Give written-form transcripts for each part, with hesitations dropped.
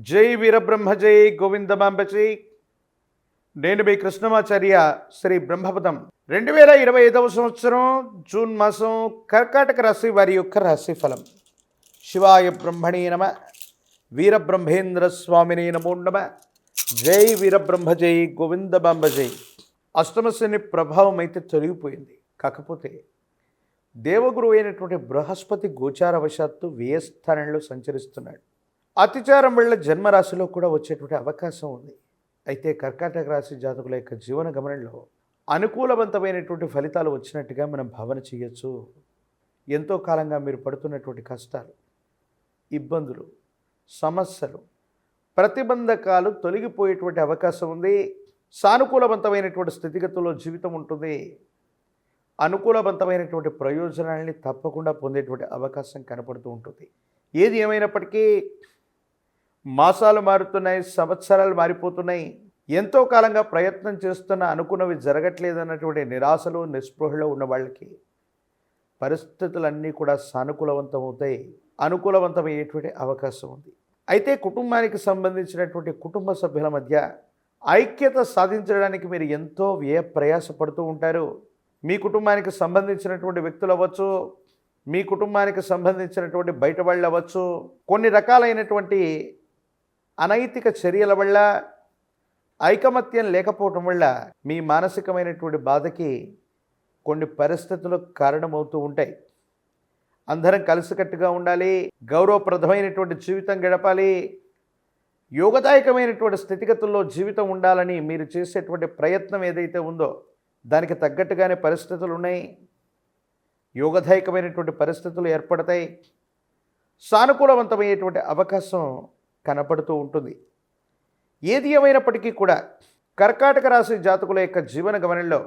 జై వీరబ్రహ్మ జై గోవిందమాంబ జై. నేను మీ కృష్ణమాచార్య. శ్రీ బ్రహ్మపదం 2025 సంవత్సరం జూన్ మాసం కర్కాటక రాశి వారి యొక్క రాశి ఫలం. శివాయ బ్రహ్మణే నమ, వీరబ్రహ్మేంద్ర స్వామిని నమో నమ. జై వీరబ్రహ్మ జై గోవిందమాంబ జై. అష్టమ శని ప్రభావం అయితే తొలగిపోయింది. కాకపోతే దేవగురు అయినటువంటి బృహస్పతి గోచారవశాత్తు వ్యయస్థానంలో సంచరిస్తున్నాడు. అతిచారం వల్ల జన్మరాశిలో కూడా వచ్చేటువంటి అవకాశం ఉంది. అయితే కర్కాటక రాశి జాతకుల యొక్క జీవన గమనంలో అనుకూలవంతమైనటువంటి ఫలితాలు వచ్చినట్టుగా మనం భావన చేయొచ్చు. ఎంతో కాలంగా మీరు పడుతున్నటువంటి కష్టాలు, ఇబ్బందులు, సమస్యలు, ప్రతిబంధకాలు తొలగిపోయేటువంటి అవకాశం ఉంది. సానుకూలవంతమైనటువంటి స్థితిగతుల్లో జీవితం ఉంటుంది. అనుకూలవంతమైనటువంటి ప్రయోజనాలని తప్పకుండా పొందేటువంటి అవకాశం కనపడుతూ ఉంటుంది. ఏది ఏమైనప్పటికీ మాసాలు మారుతున్నాయి, సంవత్సరాలు మారిపోతున్నాయి. ఎంతో కాలంగా ప్రయత్నం చేస్తున్న అనుకున్నవి జరగట్లేదన్నటువంటి నిరాశలు, నిస్పృహలో ఉన్న వాళ్ళకి పరిస్థితులన్నీ కూడా సానుకూలవంతమవుతాయి, అనుకూలవంతమయ్యేటువంటి అవకాశం ఉంది. అయితే కుటుంబానికి సంబంధించినటువంటి కుటుంబ సభ్యుల మధ్య ఐక్యత సాధించడానికి మీరు ఎంతో వ్యయ ప్రయాసపడుతూ ఉంటారు. మీ కుటుంబానికి సంబంధించినటువంటి వ్యక్తులు అవ్వచ్చు, మీ కుటుంబానికి సంబంధించినటువంటి బయట వాళ్ళు అవ్వచ్చు, కొన్ని రకాలైనటువంటి అనైతిక చర్యల వల్ల, ఐకమత్యం లేకపోవటం వల్ల మీ మానసికమైనటువంటి బాధకి కొన్ని పరిస్థితులు కారణమవుతూ ఉంటాయి. అందరం కలిసికట్టుగా ఉండాలి, గౌరవప్రదమైనటువంటి జీవితం గడపాలి, యోగదాయకమైనటువంటి స్థితిగతుల్లో జీవితం ఉండాలని మీరు చేసేటువంటి ప్రయత్నం ఏదైతే ఉందో దానికి తగ్గట్టుగానే పరిస్థితులు ఉన్నాయి. యోగదాయకమైనటువంటి పరిస్థితులు ఏర్పడతాయి. సానుకూలవంతమయ్యేటువంటి అవకాశం కనపడుతూ ఉంటుంది. ఏది ఏమైనప్పటికీ కూడా కర్కాటక రాశి జాతకుల యొక్క జీవన గమనంలో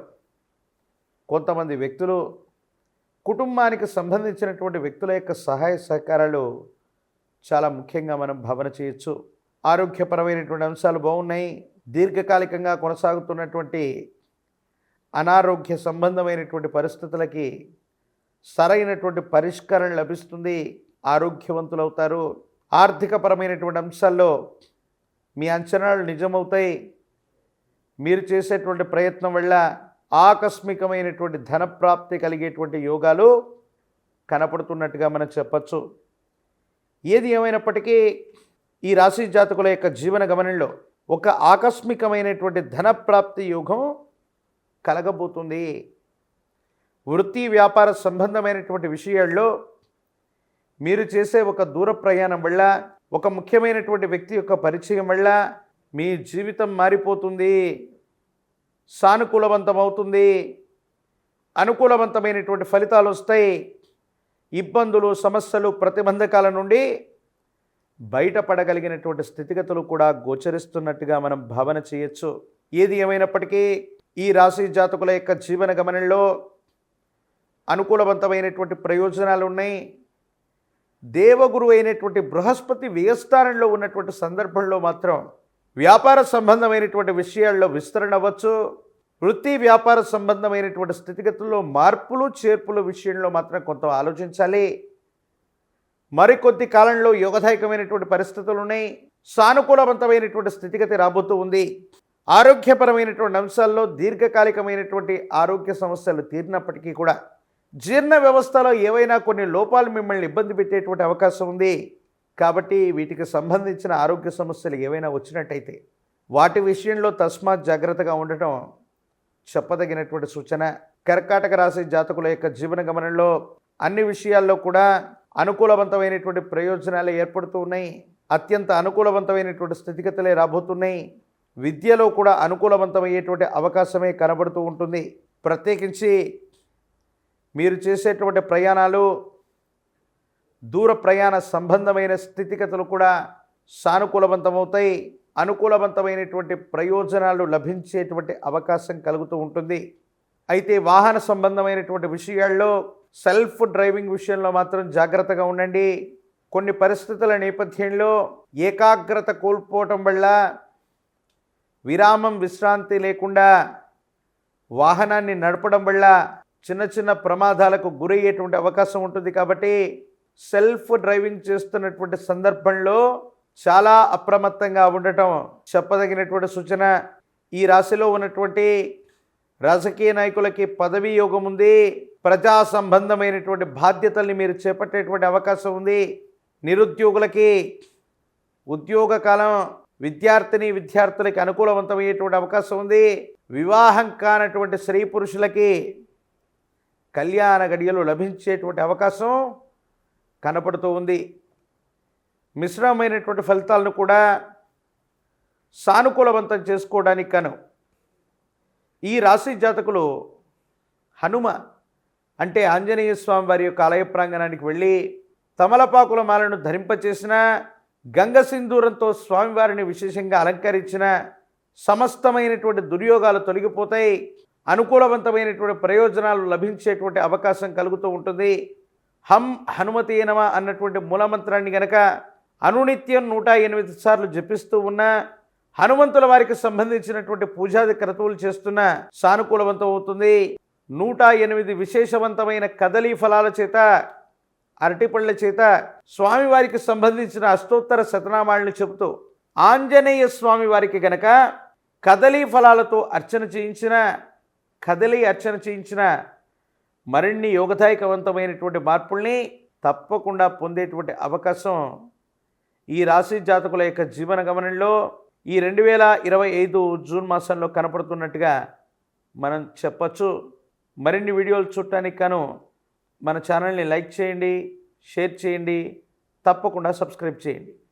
కొంతమంది వ్యక్తులు, కుటుంబానికి సంబంధించినటువంటి వ్యక్తుల యొక్క సహాయ సహకారాలు చాలా ముఖ్యంగా మనం భావన చేయొచ్చు. ఆరోగ్యపరమైనటువంటి అంశాలు బాగున్నాయి. దీర్ఘకాలికంగా కొనసాగుతున్నటువంటి అనారోగ్య సంబంధమైనటువంటి పరిస్థితులకి సరైనటువంటి పరిష్కారం లభిస్తుంది. ఆరోగ్యవంతులవుతారు. ఆర్థికపరమైనటువంటి అంశాల్లో మీ అంచనాలు నిజమవుతాయి. మీరు చేసేటువంటి ప్రయత్నం వల్ల ఆకస్మికమైనటువంటి ధనప్రాప్తి కలిగేటువంటి యోగాలు కనపడుతున్నట్టుగా మనం చెప్పచ్చు. ఏది ఏమైనప్పటికీ ఈ రాశి జాతకుల యొక్క జీవన గమనంలో ఒక ఆకస్మికమైనటువంటి ధనప్రాప్తి యోగం కలగబోతుంది. వృత్తి వ్యాపార సంబంధమైనటువంటి విషయాల్లో మీరు చేసే ఒక దూర ప్రయాణం వల్ల, ఒక ముఖ్యమైనటువంటి వ్యక్తి యొక్క పరిచయం వల్ల మీ జీవితం మారిపోతుంది, సానుకూలవంతమవుతుంది, అనుకూలవంతమైనటువంటి ఫలితాలు వస్తాయి. ఇబ్బందులు, సమస్యలు, ప్రతిబంధకాల నుండి బయటపడగలిగినటువంటి స్థితిగతులు కూడా గోచరిస్తున్నట్టుగా మనం భావన చేయొచ్చు. ఏది ఏమైనప్పటికీ ఈ రాశి జాతకుల యొక్క జీవన గమనంలో అనుకూలవంతమైనటువంటి ప్రయోజనాలు ఉన్నాయి. దేవగురు అయినటువంటి బృహస్పతి వ్యయస్థానంలో ఉన్నటువంటి సందర్భంలో మాత్రం వ్యాపార సంబంధమైనటువంటి విషయాల్లో విస్తరణ అవ్వచ్చు. వృత్తి వ్యాపార సంబంధమైనటువంటి స్థితిగతుల్లో మార్పులు చేర్పుల విషయంలో మాత్రం కొంత ఆలోచించాలి. మరికొద్ది కాలంలో యోగదాయకమైనటువంటి పరిస్థితులు ఉన్నాయి. సానుకూలవంతమైనటువంటి స్థితిగతి రాబోతూ ఉంది. ఆరోగ్యపరమైనటువంటి అంశాల్లో దీర్ఘకాలికమైనటువంటి ఆరోగ్య సమస్యలు తీరినప్పటికీ కూడా జీర్ణ వ్యవస్థలో ఏవైనా కొన్ని లోపాలు మిమ్మల్ని ఇబ్బంది పెట్టేటువంటి అవకాశం ఉంది. కాబట్టి వీటికి సంబంధించిన ఆరోగ్య సమస్యలు ఏవైనా వచ్చినట్టయితే వాటి విషయంలో తస్మాత్ జాగ్రత్తగా ఉండటం చెప్పదగినటువంటి సూచన. కర్కాటక రాశి జాతకుల యొక్క జీవన గమనంలో అన్ని విషయాల్లో కూడా అనుకూలవంతమైనటువంటి ప్రయోజనాలు ఏర్పడుతూ ఉన్నాయి. అత్యంత అనుకూలవంతమైనటువంటి స్థితిగతులే రాబోతున్నాయి. విద్యలో కూడా అనుకూలవంతమయ్యేటువంటి అవకాశమే కనబడుతూ ఉంటుంది. ప్రత్యేకించి మీరు చేసేటువంటి ప్రయాణాలు, దూర ప్రయాణ సంబంధమైన స్థితిగతులు కూడా సానుకూలవంతమవుతాయి. అనుకూలవంతమైనటువంటి ప్రయోజనాలు లభించేటువంటి అవకాశం కలుగుతూ ఉంటుంది. అయితే వాహన సంబంధమైనటువంటి విషయాల్లో, సెల్ఫ్ డ్రైవింగ్ విషయంలో మాత్రం జాగ్రత్తగా ఉండండి. కొన్ని పరిస్థితుల నేపథ్యంలో ఏకాగ్రత కోల్పోవటం వల్ల, విరామం విశ్రాంతి లేకుండా వాహనాన్ని నడపడం వల్ల చిన్న చిన్న ప్రమాదాలకు గురయ్యేటువంటి అవకాశం ఉంటుంది. కాబట్టి సెల్ఫ్ డ్రైవింగ్ చేస్తున్నటువంటి సందర్భంలో చాలా అప్రమత్తంగా ఉండటం చెప్పదగినటువంటి సూచన. ఈ రాశిలో ఉన్నటువంటి రాజకీయ నాయకులకి పదవీ యోగం ఉంది. ప్రజా సంబంధమైనటువంటి బాధ్యతల్ని మీరు చేపట్టేటువంటి అవకాశం ఉంది. నిరుద్యోగులకి ఉద్యోగ కాలం, విద్యార్థులకి అనుకూలవంతమయ్యేటువంటి అవకాశం ఉంది. వివాహం కానటువంటి స్త్రీ పురుషులకి కళ్యాణ గడియలు లభించేటువంటి అవకాశం కనపడుతూ ఉంది. మిశ్రమమైనటువంటి ఫలితాలను కూడా సానుకూలవంతం చేసుకోవడానికి కాను ఈ రాశి జాతకులు హనుమ అంటే ఆంజనేయ స్వామి వారి యొక్క ఆలయ ప్రాంగణానికి వెళ్ళి తమలపాకుల మాలను ధరింపచేసిన, గంగ సింధూరంతో స్వామివారిని విశేషంగా అలంకరించిన సమస్తమైనటువంటి దుర్యోగాలు తొలగిపోతాయి. అనుకూలవంతమైనటువంటి ప్రయోజనాలు లభించేటువంటి అవకాశం కలుగుతూ ఉంటుంది. హం హనుమతే నమః అన్నటువంటి మూలమంత్రాన్ని గనక అనునిత్యం 108 సార్లు జపిస్తూ ఉన్న, హనుమంతుల వారికి సంబంధించినటువంటి పూజాది క్రతువులు చేస్తున్న సానుకూలవంతం అవుతుంది. 108 విశేషవంతమైన కదలీ ఫలాల చేత, అరటిపళ్ళ చేత స్వామివారికి సంబంధించిన అష్టోత్తర శతనామాలను చెబుతూ ఆంజనేయ స్వామి వారికి గనక కదలీ ఫలాలతో అర్చన చేయించిన మరిన్ని యోగదాయకవంతమైనటువంటి మార్పుల్ని తప్పకుండా పొందేటువంటి అవకాశం ఈ రాశి జాతకుల యొక్క జీవన గమనంలో ఈ 2025 జూన్ మాసంలో కనపడుతున్నట్టుగా మనం చెప్పచ్చు. మరిన్ని వీడియోలు చూడటానికి గాను మన ఛానల్ని లైక్ చేయండి, షేర్ చేయండి, తప్పకుండా సబ్స్క్రైబ్ చేయండి.